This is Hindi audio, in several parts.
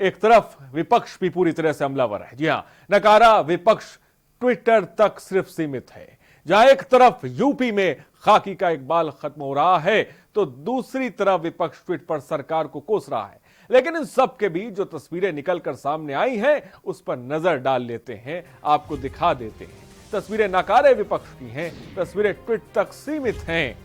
एक तरफ विपक्ष भी पूरी तरह से हमलावर है। जी हां, नकारा विपक्ष ट्विटर तक सिर्फ सीमित है। जहां एक तरफ यूपी में खाकी का इकबाल खत्म हो रहा है, तो दूसरी तरफ विपक्ष ट्वीट पर सरकार को कोस रहा है। लेकिन इन सब के बीच जो तस्वीरें निकलकर सामने आई हैं, उस पर नजर डाल लेते हैं, आपको दिखा देते हैं। तस्वीरें नकारे विपक्ष की हैं, तस्वीरें ट्वीट तक सीमित हैं,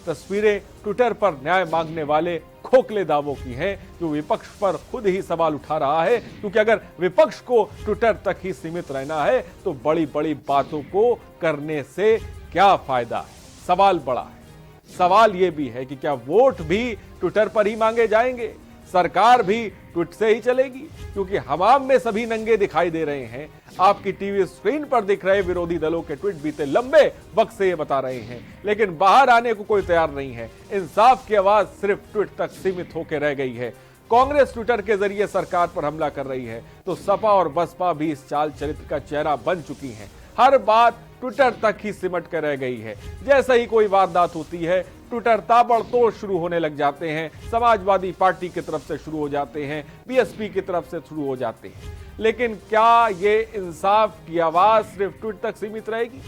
तस्वीरें ट्विटर पर न्याय मांगने वाले खोखले दावों की हैं, जो विपक्ष पर खुद ही सवाल उठा रहा है। क्योंकि अगर विपक्ष को ट्विटर तक ही सीमित रहना है, तो बड़ी बड़ी बातों को करने से क्या फायदा है? सवाल बड़ा है। सवाल यह भी है कि क्या वोट भी ट्विटर पर ही मांगे जाएंगे? सरकार भी ट्वीट से ही चलेगी? क्योंकि हवाम में सभी नंगे दिखाई दे रहे हैं। आपकी टीवी स्क्रीन पर दिख रहे विरोधी दलों के ट्वीट बीते लंबे वक्त से ये बता रहे हैं, लेकिन बाहर आने को कोई तैयार नहीं है। इंसाफ की आवाज सिर्फ ट्वीट तक सीमित होकर रह गई है। कांग्रेस ट्विटर के जरिए सरकार पर हमला कर रही है, तो सपा और बसपा भी इस चाल चरित्र का चेहरा बन चुकी हैं। हर बात ट्विटर तक ही सिमट कर रह गई है। जैसे ही कोई वारदात होती है, ट्विटर ताबड़तोड़ शुरू होने लग जाते हैं। समाजवादी पार्टी की तरफ से शुरू हो जाते हैं, बीएसपी की तरफ से शुरू हो जाते हैं। लेकिन क्या ये इंसाफ की आवाज सिर्फ ट्वीट तक सीमित रहेगी?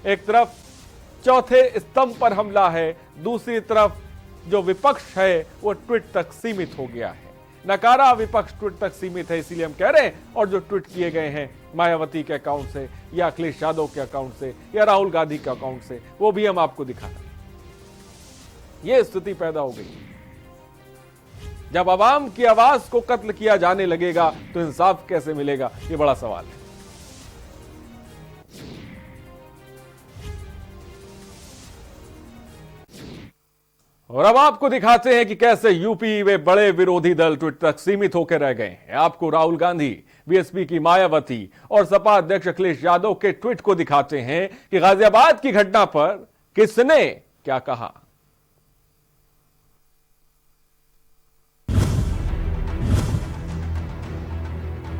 एक तरफ चौथे स्तंभ पर हमला है, दूसरी तरफ जो विपक्ष है वो ट्वीट तक सीमित हो गया है। नकारा विपक्ष ट्वीट तक सीमित है, इसीलिए हम कह रहे हैं। और जो ट्वीट किए गए हैं मायावती के अकाउंट से, या अखिलेश यादव के अकाउंट से, या राहुल गांधी के अकाउंट से, वो भी हम आपको दिखा रहे हैं। यह स्थिति पैदा हो गई। जब आवाम की आवाज को कत्ल किया जाने लगेगा, तो इंसाफ कैसे मिलेगा? यह बड़ा सवाल है। और अब आपको दिखाते हैं कि कैसे यूपी में बड़े विरोधी दल ट्वीट तक सीमित होकर रह गए हैं। आपको राहुल गांधी, बीएसपी की मायावती और सपा अध्यक्ष अखिलेश यादव के ट्वीट को दिखाते हैं कि गाजियाबाद की घटना पर किसने क्या कहा।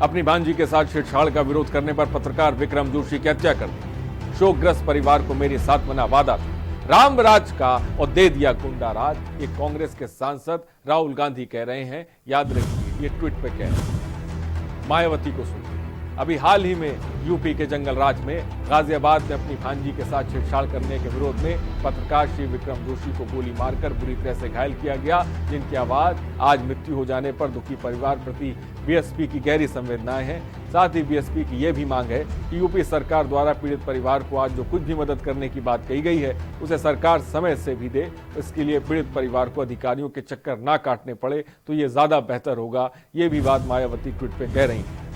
अपनी भांजी के साथ छेड़छाड़ का विरोध करने पर पत्रकार विक्रम जोशी की हत्या कर दी। शोकग्रस्त परिवार को मेरे साथ मना वादा था। राम राज का और दे दिया गुंडा राज, ये कांग्रेस के सांसद राहुल गांधी कह रहे हैं। याद रखिए, ये ट्वीट पे कह रहे हैं। मायावती को सुनिए। अभी हाल ही में यूपी के जंगल राज में गाजियाबाद में अपनी भांजी के साथ छेड़छाड़ करने के विरोध में पत्रकार श्री विक्रम जोशी को गोली मारकर बुरी तरह से घायल किया गया, जिनकी आवाज आज मृत्यु हो जाने पर दुखी परिवार प्रति बीएसपी की गहरी संवेदनाएं हैं। साथ ही बीएसपी की यह भी मांग है कि यूपी सरकार द्वारा पीड़ित परिवार को आज जो कुछ भी मदद करने की बात कही गई है, उसे सरकार समय से भी दे। इसके लिए पीड़ित परिवार को अधिकारियों के चक्कर ना काटने पड़े, तो ये ज्यादा बेहतर होगा। ये भी बात मायावती ट्वीट पे कह रही है।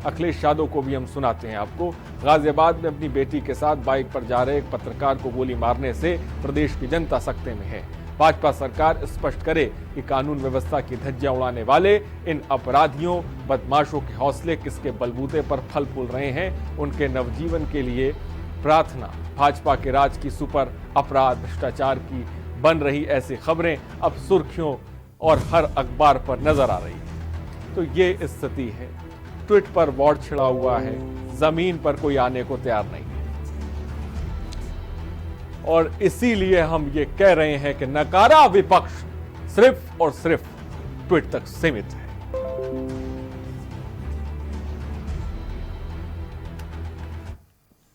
अखिलेश यादव को भी हम सुनाते हैं आपको। गाजियाबाद में अपनी बेटी के साथ बाइक पर जा रहे एक पत्रकार को गोली मारने से प्रदेश की जनता सकते में है। भाजपा सरकार स्पष्ट करे कि कानून व्यवस्था की धज्जियां उड़ाने वाले इन अपराधियों, बदमाशों के हौसले किसके बलबूते पर फल फूल रहे हैं। उनके नवजीवन के लिए प्रार्थना। भाजपा के राज की सुपर अपराध भ्रष्टाचार की बन रही ऐसी खबरें अब सुर्खियों और हर अखबार पर नजर आ रही है। तो ये स्थिति है। ट्वीट पर वॉर छिड़ा हुआ है, जमीन पर कोई आने को तैयार नहीं है। और इसीलिए हम ये कह रहे हैं कि नकारा विपक्ष सिर्फ और सिर्फ ट्वीट तक सीमित है।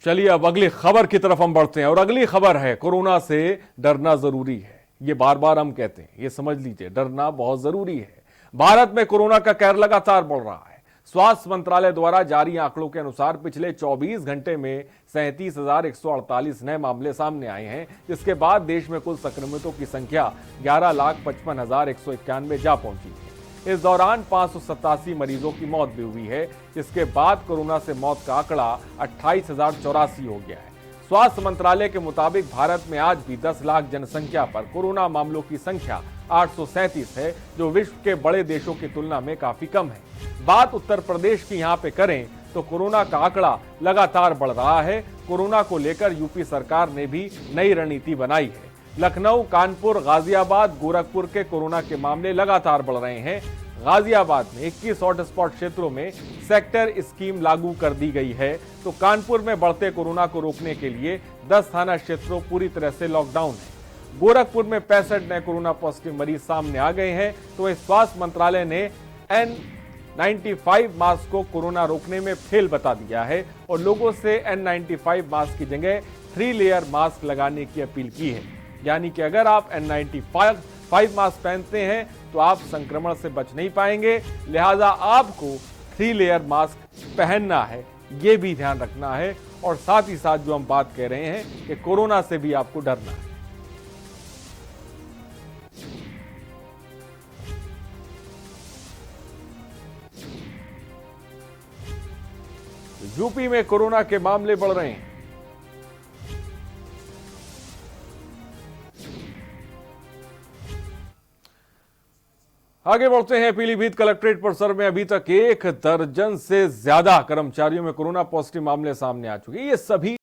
चलिए अब अगली खबर की तरफ हम बढ़ते हैं। और अगली खबर है, कोरोना से डरना जरूरी है। ये बार बार हम कहते हैं, ये समझ लीजिए, डरना बहुत जरूरी है। भारत में कोरोना का कहर लगातार बढ़ रहा है। स्वास्थ्य मंत्रालय द्वारा जारी आंकड़ों के अनुसार पिछले 24 घंटे में 37,148 नए मामले सामने आए हैं, जिसके बाद देश में कुल संक्रमितों की संख्या 11,55,191 जा पहुंची है। इस दौरान 587 मरीजों की मौत भी हुई है, जिसके बाद कोरोना से मौत का आंकड़ा 28,084 हो गया है। स्वास्थ्य मंत्रालय के मुताबिक भारत में आज भी 10 लाख जनसंख्या पर कोरोना मामलों की संख्या 837 है, जो विश्व के बड़े देशों की तुलना में काफी कम है। बात उत्तर प्रदेश की यहां पे करें तो कोरोना का आंकड़ा लगातार बढ़ रहा है। कोरोना को लेकर यूपी सरकार ने भी नई रणनीति बनाई है। लखनऊ, कानपुर, गाजियाबाद, गोरखपुर के कोरोना के मामले लगातार बढ़ रहे हैं। गाजियाबाद में 21 हॉटस्पॉट क्षेत्रों में सेक्टर स्कीम लागू कर दी गई है, तो कानपुर में बढ़ते कोरोना को रोकने के लिए 10 थाना क्षेत्रों पूरी तरह से लॉकडाउन है। गोरखपुर में 65 नए कोरोना पॉजिटिव मरीज सामने आ गए हैं। तो स्वास्थ्य मंत्रालय ने 95 मास्क को कोरोना रोकने में फेल बता दिया है और लोगों से N95 मास्क की जगह 3 लेयर मास्क लगाने की अपील की है। यानी कि अगर आप N95 मास्क पहनते हैं तो आप संक्रमण से बच नहीं पाएंगे, लिहाजा आपको 3 लेयर मास्क पहनना है, ये भी ध्यान रखना है। और साथ ही साथ जो हम बात कह रहे हैं कि कोरोना से भी आपको डरना है। यूपी में कोरोना के मामले बढ़ रहे हैं। आगे बढ़ते हैं। पीलीभीत कलेक्ट्रेट परिसर में अभी तक 1 दर्जन से ज्यादा कर्मचारियों में कोरोना पॉजिटिव मामले सामने आ चुके हैं। ये सभी